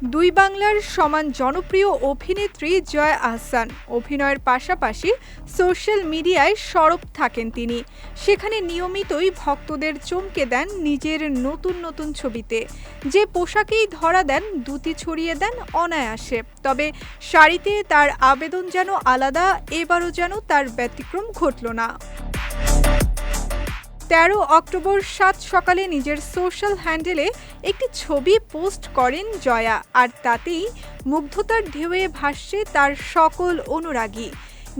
দুই বাংলার সমান জনপ্রিয় অভিনেত্রী জয়া আহসান অভিনয়ের পাশাপাশি সোশ্যাল মিডিয়ায় সরব থাকেন তিনি। সেখানে নিয়মিতই ভক্তদের চমকে দেন নিজের নতুন নতুন ছবিতে। যে পোশাকেই ধরা দেন দ্যুতি ছড়িয়ে দেন অনায়াসে। তবে শাড়িতে তার আবেদন যেন আলাদা, এবারও যেন তার ব্যতিক্রম ঘটল না। ১৩ অক্টোবর ৭ সকালে নিজের সোশ্যাল হ্যান্ডেলে একটি ছবি পোস্ট করেন জয়া, আর তাতেই মুগ্ধতার ঢেউয়ে ভাসছে তার সকল অনুরাগী।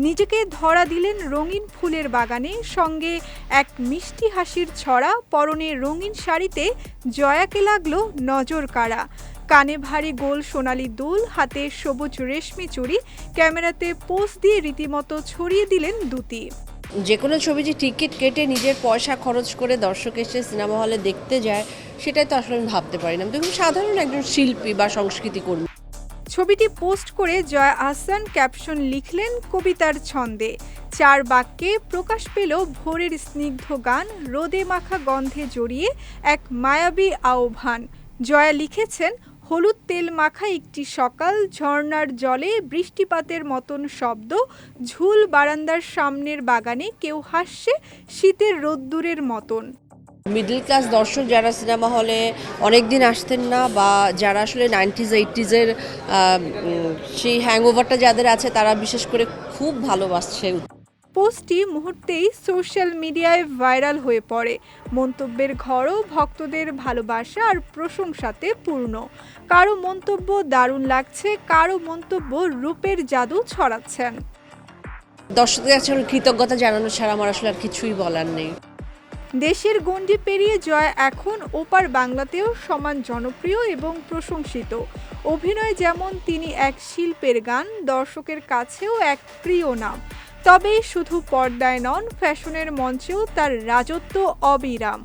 নিজেকে ধরা দিলেন রঙিন ফুলের বাগানে, সঙ্গে এক মিষ্টি হাসির ছড়া। পরনে রঙিন শাড়িতে জয়াকে লাগলো নজর কাড়া। কানে ভারী গোল সোনালি দুল, হাতে সবুজ রেশমি চুড়ি। ক্যামেরাতে পোজ দিয়ে রীতিমতো ছড়িয়ে দিলেন দ্যুতি। যে কোনো ছবি যে টিকিট কেটে নিজের পয়সা খরচ করে দর্শক এসে সিনেমা হলে দেখতে যায়, সেটাই তো আসলে আমি ভাবতে পারি না। আমি দেখুন সাধারণ একজন শিল্পী বা সংস্কৃতি কর্মী। ছবিটি পোস্ট করে জয়া আহসান ক্যাপশন লিখলেন কবিতার ছন্দে। ৪ বাক্যে প্রকাশ পেল ভোরের স্নিগ্ধ গান, রোদে মাখা গন্ধে জড়িয়ে এক মায়াবী আহ্বান। জয়া লিখেছেন, হলুদ তেল মাখা একটি সকাল, ঝর্ণার জলে বৃষ্টিপাতের মতন শব্দ, ঝুল বারান্দার সামনের বাগানে, কেউ হাসছে শীতের রোদ্দুরের মতন। মিডল ক্লাস দর্শক যারা সিনেমা হলে অনেক দিন আসতেন না, বা যারা আসলে 90s 80s-এর সেই হ্যাংওভারটা যাদের আছে, তারা বিশেষ করে খুব ভালোবাসছে। পোস্টটি মুহূর্তেই সোশ্যাল মিডিয়ায় ভাইরাল হয়ে পড়ে। মন্তব্যের ঘরও ভক্তদের ভালোবাসা আর প্রশংসাতে পূর্ণ। কারো মন্তব্য দারুণ লাগছে, কারো মন্তব্য রূপের জাদু ছড়াচ্ছেন। দর্শকদের কাছে কৃতজ্ঞতা জানানো ছাড়া আমার আসলে আর কিছুই বলার নেই। দেশের গণ্ডি পেরিয়ে জয়া এখন ওপার বাংলাতেও সমান জনপ্রিয় এবং প্রশংসিত। অভিনয় যেমন তিনি এক শিল্পের গান, দর্শকের কাছেও এক প্রিয় নাম। তবে শুধু পর্দায় নন, ফ্যাশনের মঞ্চেও তার রাজত্ব অবিরাম।